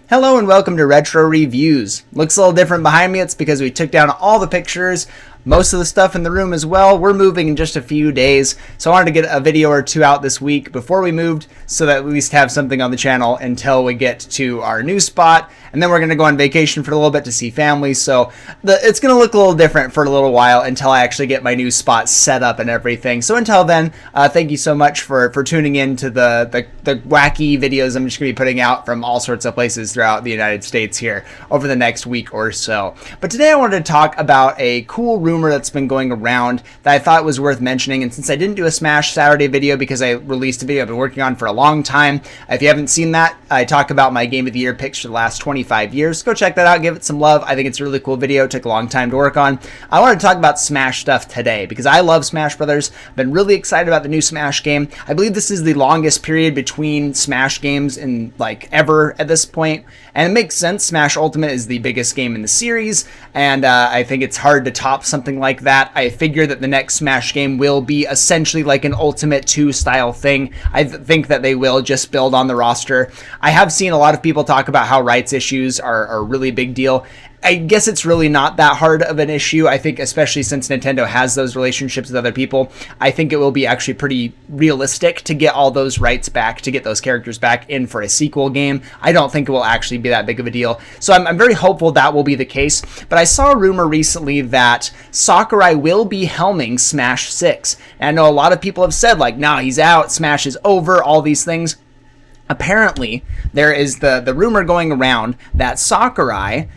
Hello and welcome to Retro Reviews. Looks a little different behind me. It's because we took down all the pictures, most of the stuff in the room as well. We're moving in just a few days, so I wanted to get a video or two out this week before we moved so that at least have something on the channel until we get to our new spot. And then we're going to go on vacation for a little bit to see family, so it's going to look a little different for a little while until I actually get my new spot set up and everything. So until then, thank you so much for tuning in to the wacky videos I'm just going to be putting out from all sorts of places throughout the United States here over the next week or so. But today I wanted to talk about a cool rumor that's been going around that I thought was worth mentioning. And since I didn't do a Smash Saturday video because I released a video I've been working on for a long time, if you haven't seen that, I talk about my Game of the Year picks for the last 25 years. Go check that out, give it some love. I think it's a really cool video. It took a long time to work on. I wanted to talk about Smash stuff today because I love Smash Brothers. I've been really excited about the new Smash game. I believe this is the longest period between Smash games in like ever at this point. And it makes sense. Smash Ultimate is the biggest game in the series, and I think it's hard to top something like that. I figure that the next Smash game will be essentially like an Ultimate 2 style thing. I think that they will just build on the roster. I have seen a lot of people talk about how rights issues are a really big deal. I guess it's really not that hard of an issue. I think especially since Nintendo has those relationships with other people, I think it will be actually pretty realistic to get all those rights back, to get those characters back in for a sequel game. I don't think it will actually be that big of a deal. So I'm very hopeful that will be the case. But I saw a rumor recently that Sakurai will be helming Smash 6. And I know a lot of people have said like, nah, he's out, Smash is over, all these things. Apparently, there is the rumor going around that Sakurai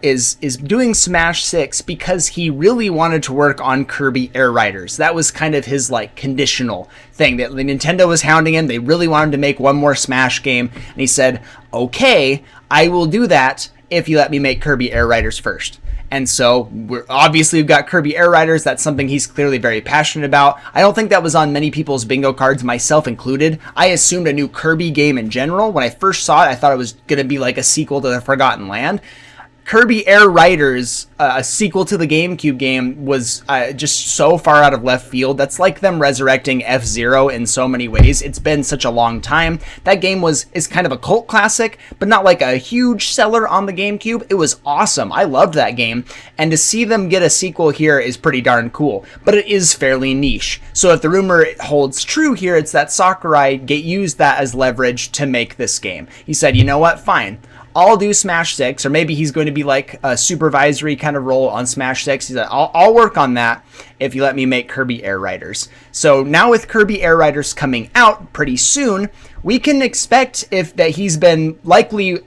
is doing Smash 6 because he really wanted to work on Kirby Air Riders. That was kind of his like conditional thing, that Nintendo was hounding him. They really wanted to make one more Smash game, and he said, okay, I will do that if you let me make Kirby Air Riders first. And so we've got Kirby Air Riders. That's something he's clearly very passionate about. I don't think that was on many people's bingo cards, myself included. I assumed a new Kirby game in general. When I first saw it, I thought it was going to be like a sequel to the Forgotten Land. Kirby Air Riders, a sequel to the GameCube game, was just so far out of left field. That's like them resurrecting F-Zero in so many ways. It's been such a long time. That game is kind of a cult classic, but not like a huge seller on the GameCube. It was awesome. I loved that game. And to see them get a sequel here is pretty darn cool. But it is fairly niche. So if the rumor holds true here, it's that Sakurai used that as leverage to make this game. He said, you know what, fine. I'll do Smash 6, or maybe he's going to be like a supervisory kind of role on Smash 6. He said, I'll work on that if you let me make Kirby Air Riders. So now with Kirby Air Riders coming out pretty soon, we can expect that he's been likely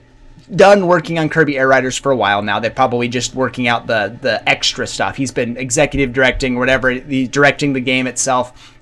done working on Kirby Air Riders for a while now. They're probably just working out the extra stuff. He's been executive directing, whatever, directing the game itself.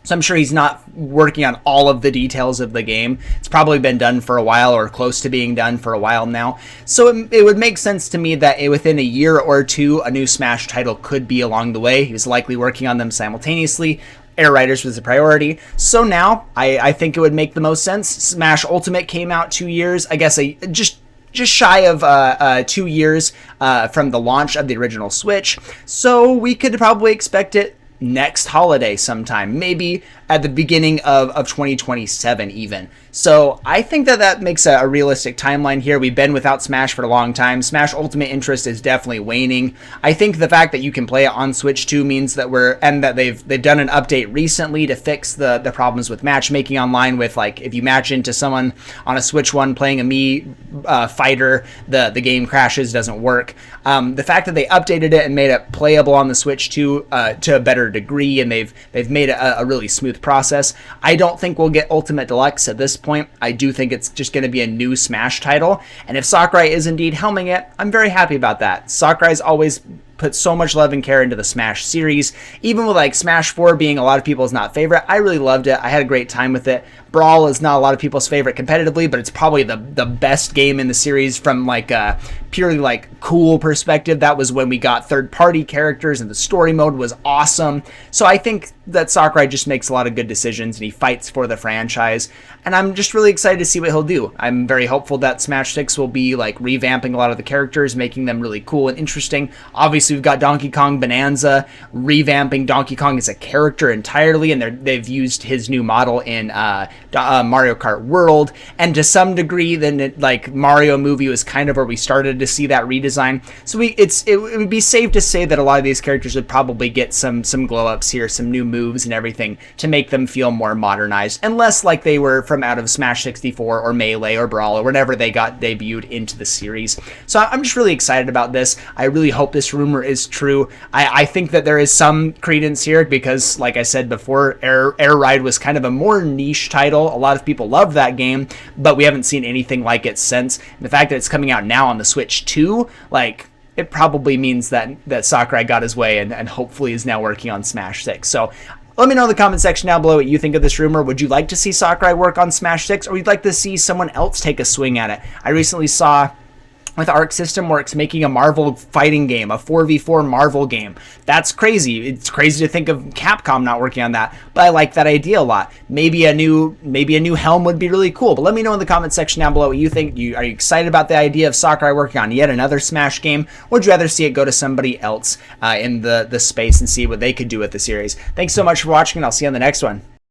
So I'm sure he's not working on all of the details of the game. It's probably been done for a while, or close to being done for a while now. So it would make sense to me that within a year or two, a new Smash title could be along the way. He was likely working on them simultaneously. Air Riders was a priority. So now I think it would make the most sense. Smash Ultimate came out 2 years. I guess just shy of 2 years from the launch of the original Switch. So we could probably expect it next holiday sometime, maybe at the beginning of 2027 even. So I think that makes a realistic timeline here. We've been without Smash for a long time. Smash Ultimate interest is definitely waning. I think the fact that you can play it on Switch 2 means that they've done an update recently to fix the problems with matchmaking online, with like if you match into someone on a Switch 1 playing a Mii fighter, the game crashes, doesn't work. The fact that they updated it and made it playable on the Switch 2 to a better degree, and they've made it a really smooth process. I don't think we'll get Ultimate Deluxe at this point. I do think it's just going to be a new Smash title, and if Sakurai is indeed helming it, I'm very happy about that. Sakurai's always put so much love and care into the Smash series. Even with like Smash 4 being a lot of people's not favorite, I really loved it. I had a great time with it. Brawl is not a lot of people's favorite competitively, but it's probably the best game in the series from like a purely like cool perspective. That was when we got third-party characters and the story mode was awesome. So I think that Sakurai just makes a lot of good decisions and he fights for the franchise. And I'm just really excited to see what he'll do. I'm very hopeful that Smash 6 will be like revamping a lot of the characters, making them really cool and interesting. Obviously, we've got Donkey Kong Bonanza, revamping Donkey Kong as a character entirely, and they've used his new model in Mario Kart World. And to some degree, then like Mario movie was kind of where we started to see that redesign. So it would be safe to say that a lot of these characters would probably get some glow ups here, some new moves and everything to make them feel more modernized and less like they were from out of Smash 64 or Melee or Brawl or whenever they got debuted into the series. So I'm just really excited about this. I really hope this rumor is true. I think that there is some credence here because, like I said before, Air Ride was kind of a more niche title. A lot of people love that game, but we haven't seen anything like it since. And the fact that it's coming out now on the Switch 2, like, it probably means that Sakurai got his way and hopefully is now working on Smash 6. So let me know in the comment section down below what you think of this rumor. Would you like to see Sakurai work on Smash 6, or would you like to see someone else take a swing at it? I recently saw with Arc System Works making a Marvel fighting game, a 4v4 Marvel game. That's crazy. It's crazy to think of Capcom not working on that, but I like that idea a lot. Maybe a new helm would be really cool, but let me know in the comment section down below what you think. Are you excited about the idea of Sakurai working on yet another Smash game, or would you rather see it go to somebody else in the space and see what they could do with the series? Thanks so much for watching, and I'll see you on the next one.